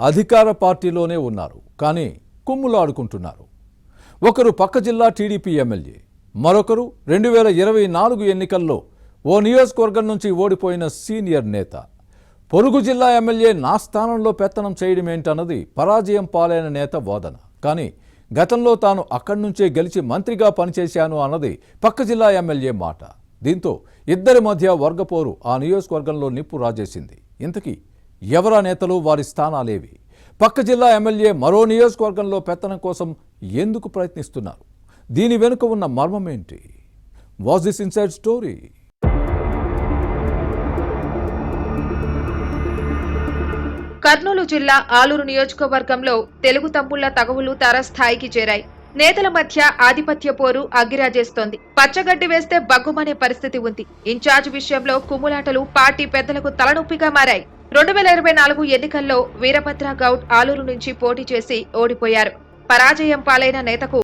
అధికార పార్టీలోనే ఉన్నారు, కానీ కుమ్ములాడుకుంటున్నారు. ఒకరు పక్క జిల్లా టీడీపీ ఎమ్మెల్యే, మరొకరు 2024 ఎన్నికల్లో ఓ నియోజకవర్గం నుంచి ఓడిపోయిన సీనియర్ నేత. పొరుగు జిల్లా ఎమ్మెల్యే నా స్థానంలో పెత్తనం చేయడమేంటన్నది పరాజయం పాలైన నేత వాదన. కానీ గతంలో తాను అక్కడి నుంచే గెలిచి మంత్రిగా పనిచేశాను అన్నది పక్క జిల్లా ఎమ్మెల్యే మాట. దీంతో ఇద్దరి మధ్య వర్గపోరు ఆ నియోజకవర్గంలో నిప్పు రాజేసింది. ఇంతకీ ఎవరా నేతలు, వారి స్థానాలేవి? పక్క జిల్లా ఎమ్మెల్యే మరో నియోజకవర్గంలో పెత్తనం కోసం ఎందుకు ప్రయత్నిస్తున్నారు? దీని వెనుక ఉన్న మర్మం ఏంటి? Was this inside story? Kurnool జిల్లా ఆలూరు నియోజకవర్గంలో తెలుగు తమ్ముళ్ల తగవులు తారస్థాయికి చేరాయి. నేతల మధ్య ఆధిపత్య పోరు అగ్గిరాజేస్తోంది. పచ్చగడ్డి వేస్తే బగ్గుమనే పరిస్థితి ఉంది. ఇన్ఛార్జ్ విషయంలో కుమ్ములాటలు పార్టీ పెద్దలకు తలనొప్పిగా మారాయి. 2024 ఎన్నికల్లో వీరభద్ర గౌడ్ ఆలూరు నుంచి పోటీ చేసి ఓడిపోయారు. పరాజయం పాలైన నేతకు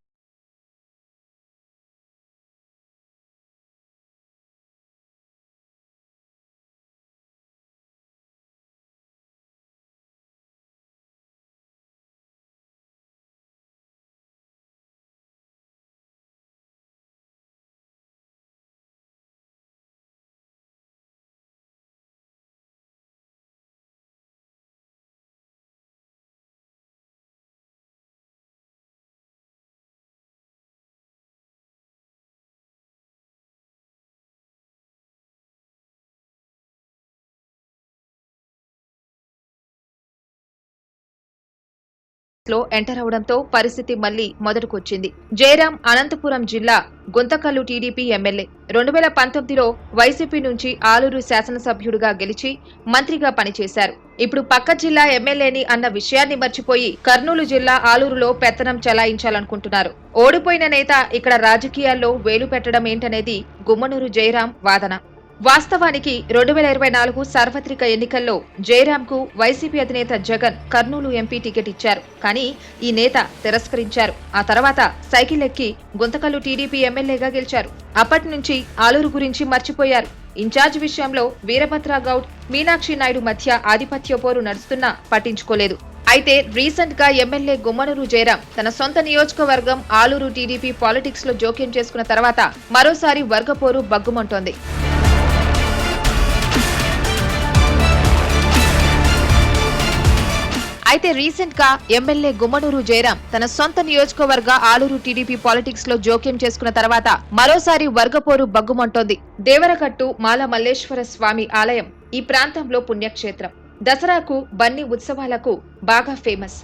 లో ఎంటర్ అవడంతో పరిస్థితి మళ్లీ మొదటికొచ్చింది. జయరాం అనంతపురం జిల్లా గుంతకల్లు టీడీపీ ఎమ్మెల్యే. 2019లో వైసీపీ నుంచి ఆలూరు శాసనసభ్యుడిగా గెలిచి మంత్రిగా పనిచేశారు. ఇప్పుడు పక్క జిల్లా ఎమ్మెల్యేని అన్న విషయాన్ని మర్చిపోయి కర్నూలు జిల్లా ఆలూరులో పెత్తనం చెలాయించాలనుకుంటున్నారు. ఓడిపోయిన నేత ఇక్కడ రాజకీయాల్లో వేలు పెట్టడం ఏంటనేది గుమ్మనూరు జయరాం వాదన. వాస్తవానికి 2024 సార్వత్రిక ఎన్నికల్లో జయరాంకు వైసీపీ అధినేత జగన్ కర్నూలు ఎంపీ టికెట్ ఇచ్చారు. కానీ ఈ నేత తిరస్కరించారు. ఆ తర్వాత సైకిల్ ఎక్కి గుంతకల్లు టీడీపీ ఎమ్మెల్యేగా గెలిచారు. అప్పటి నుంచి ఆలూరు గురించి మర్చిపోయారు. ఇన్ఛార్జ్ విషయంలో వీరభద్ర గౌడ్, మీనాక్షి నాయుడు మధ్య ఆధిపత్య పోరు నడుస్తున్నా పట్టించుకోలేదు. అయితే రీసెంట్ గా ఎమ్మెల్యే గుమ్మనూరు జయరాం తన సొంత నియోజకవర్గం ఆలూరు టీడీపీ పాలిటిక్స్ లో జోక్యం చేసుకున్న తర్వాత మరోసారి వర్గపోరు బగ్గుమంటోంది. అయితే రీసెంట్ గా ఎమ్మెల్యే గుమ్మనూరు జయరాం తన సొంత నియోజకవర్గ ఆలూరు టీడీపీ పాలిటిక్స్ లో జోక్యం చేసుకున్న తర్వాత మరోసారి వర్గపోరు బగ్గుమంటోంది. దేవరగట్టు మాల మల్లేశ్వర స్వామి ఆలయం ఈ ప్రాంతంలో పుణ్యక్షేత్రం. దసరాకు, బన్నీ ఉత్సవాలకు బాగా ఫేమస్.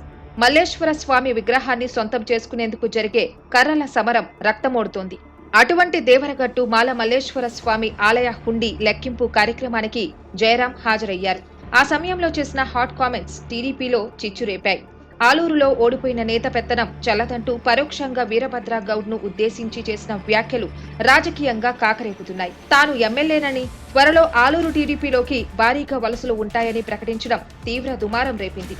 మల్లేశ్వర స్వామి విగ్రహాన్ని సొంతం చేసుకునేందుకు జరిగే కర్రల సమరం రక్తమోడుతోంది. అటువంటి దేవరగట్టు మాల మల్లేశ్వర స్వామి ఆలయ హుండీ లెక్కింపు కార్యక్రమానికి జయరాం హాజరయ్యారు. ఆ సమయంలో చేసిన హాట్ కామెంట్స్ టీడీపీలో చిచ్చురేపాయి. ఆలూరులో ఓడిపోయిన నేత పెత్తనం చల్లదంటూ పరోక్షంగా వీరభద్ర గౌడ్ ను ఉద్దేశించి చేసిన వ్యాఖ్యలు రాజకీయంగా కాకరేపుతున్నాయి. తాను ఎమ్మెల్యేనని, త్వరలో ఆలూరు టీడీపీలోకి భారీగా వలసలు ఉంటాయని ప్రకటించడం తీవ్ర దుమారం రేపింది.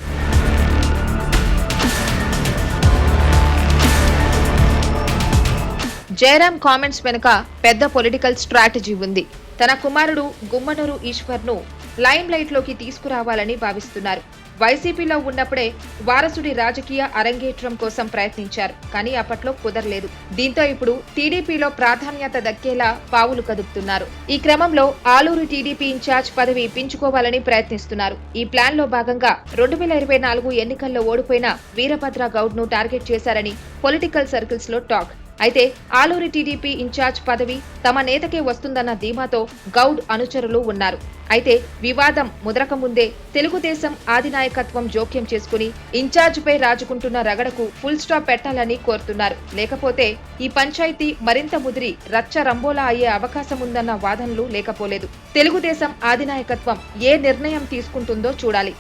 జయరాం కామెంట్స్ వెనుక పెద్ద పొలిటికల్ స్ట్రాటజీ ఉంది. తన కుమారుడు గుమ్మనూరు ఈశ్వర్ను లైమ్ లైట్ లోకి తీసుకురావాలని భావిస్తున్నారు. వైసీపీలో ఉన్నప్పుడే వారసుడి రాజకీయ అరంగేట్రం కోసం ప్రయత్నించారు. కానీ అప్పట్లో కుదరలేదు. దీంతో ఇప్పుడు టీడీపీలో ప్రాధాన్యత దక్కేలా పావులు కదుపుతున్నారు. ఈ క్రమంలో ఆలూరు టీడీపీ ఇన్ఛార్జ్ పదవి ఇప్పించుకోవాలని ప్రయత్నిస్తున్నారు. ఈ ప్లాన్ లో భాగంగా 2024 ఎన్నికల్లో ఓడిపోయిన వీరభద్ర గౌడ్ ను టార్గెట్ చేశారని పొలిటికల్ సర్కిల్స్ లో టాక్. అయితే ఆలూరు టీడీపీ ఇన్ఛార్జ్ పదవి తమ నేతకే వస్తుందన్న ధీమాతో గౌడ్ అనుచరులు ఉన్నారు. అయితే వివాదం ముదరక ముందే తెలుగుదేశం అధినాయకత్వం జోక్యం చేసుకుని ఇన్ఛార్జ్ పై రాజుకుంటున్న రగడకు ఫుల్ స్టాప్ పెట్టాలని కోరుతున్నారు. లేకపోతే ఈ పంచాయతీ మరింత ముదిరి రచ్చ రంబోలా అయ్యే అవకాశం ఉందన్న వాదనలు లేకపోలేదు. తెలుగుదేశం అధినాయకత్వం ఏ నిర్ణయం తీసుకుంటుందో చూడాలి.